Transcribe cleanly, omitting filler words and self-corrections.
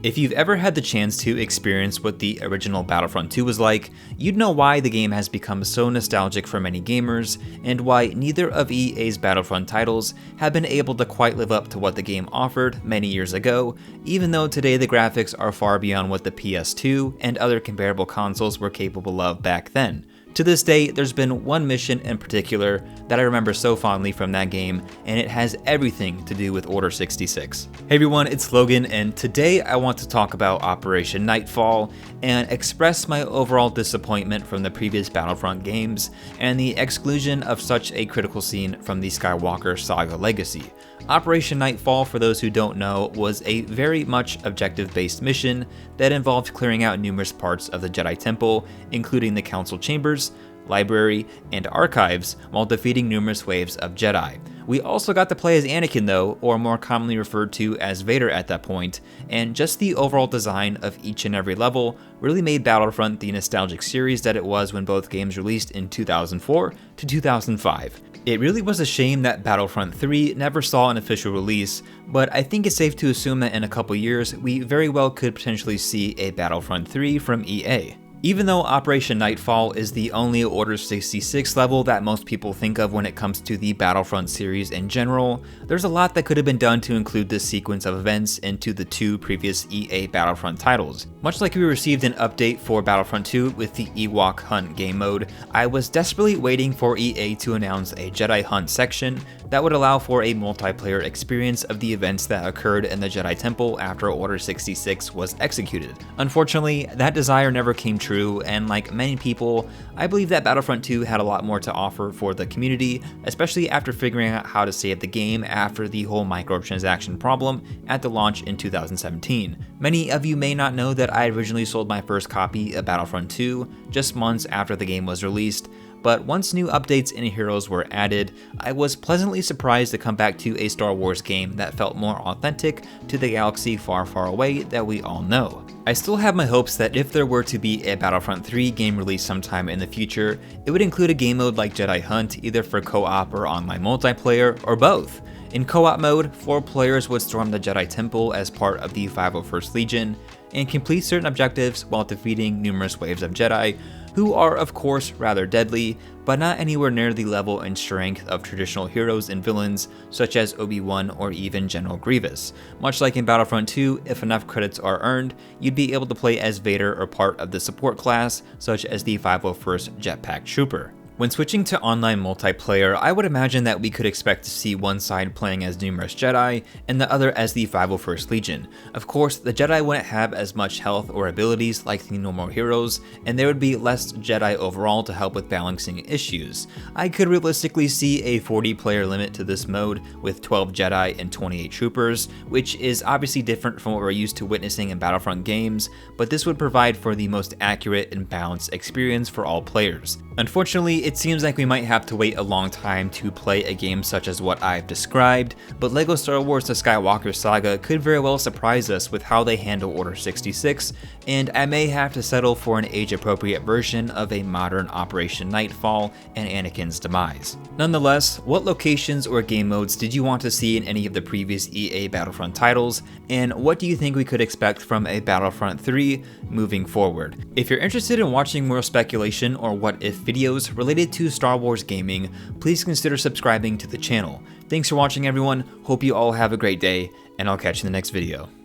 If you've ever had the chance to experience what the original Battlefront 2 was like, you'd know why the game has become so nostalgic for many gamers, and why neither of EA's Battlefront titles have been able to quite live up to what the game offered many years ago, even though today the graphics are far beyond what the PS2 and other comparable consoles were capable of back then. To this day, there's been one mission in particular that I remember so fondly from that game, and it has everything to do with Order 66. Hey everyone, it's Logan, and today I want to talk about Operation Nightfall and express my overall disappointment from the previous Battlefront games and the exclusion of such a critical scene from the Skywalker Saga legacy. Operation Nightfall, for those who don't know, was a very much objective-based mission that involved clearing out numerous parts of the Jedi Temple, including the Council Chambers, library, and archives, while defeating numerous waves of Jedi. We also got to play as Anakin though, or more commonly referred to as Vader at that point, and just the overall design of each and every level really made Battlefront the nostalgic series that it was when both games released in 2004 to 2005. It really was a shame that Battlefront 3 never saw an official release, but I think it's safe to assume that in a couple years, we very well could potentially see a Battlefront 3 from EA. Even though Operation Nightfall is the only Order 66 level that most people think of when it comes to the Battlefront series in general, there's a lot that could have been done to include this sequence of events into the two previous EA Battlefront titles. Much like we received an update for Battlefront 2 with the Jedi Hunt game mode, I was desperately waiting for EA to announce a Jedi Hunt section that would allow for a multiplayer experience of the events that occurred in the Jedi Temple after Order 66 was executed. Unfortunately, that desire never came true, and like many people, I believe that Battlefront 2 had a lot more to offer for the community, especially after figuring out how to save the game after the whole microtransaction problem at the launch in 2017. Many of you may not know that I originally sold my first copy of Battlefront 2 just months after the game was released, but once new updates and heroes were added, I was pleasantly surprised to come back to a Star Wars game that felt more authentic to the galaxy far, far away that we all know. I still have my hopes that if there were to be a Battlefront 3 game released sometime in the future, it would include a game mode like Jedi Hunt, either for co-op or online multiplayer, or both. In co-op mode, 4 players would storm the Jedi Temple as part of the 501st Legion, and complete certain objectives while defeating numerous waves of Jedi, who are of course rather deadly, but not anywhere near the level and strength of traditional heroes and villains such as Obi-Wan or even General Grievous. Much like in Battlefront 2, if enough credits are earned, you'd be able to play as Vader or part of the support class, such as the 501st Jetpack Trooper. When switching to online multiplayer, I would imagine that we could expect to see one side playing as numerous Jedi, and the other as the 501st Legion. Of course, the Jedi wouldn't have as much health or abilities like the normal heroes, and there would be less Jedi overall to help with balancing issues. I could realistically see a 40-player limit to this mode, with 12 Jedi and 28 Troopers, which is obviously different from what we're used to witnessing in Battlefront games, but this would provide for the most accurate and balanced experience for all players. Unfortunately, it seems like we might have to wait a long time to play a game such as what I've described, but LEGO Star Wars The Skywalker Saga could very well surprise us with how they handle Order 66, and I may have to settle for an age-appropriate version of a modern Operation Nightfall and Anakin's demise. Nonetheless, what locations or game modes did you want to see in any of the previous EA Battlefront titles, and what do you think we could expect from a Battlefront 3 moving forward? If you're interested in watching more speculation or what-if videos related to Star Wars gaming, please consider subscribing to the channel. Thanks for watching everyone, hope you all have a great day, and I'll catch you in the next video.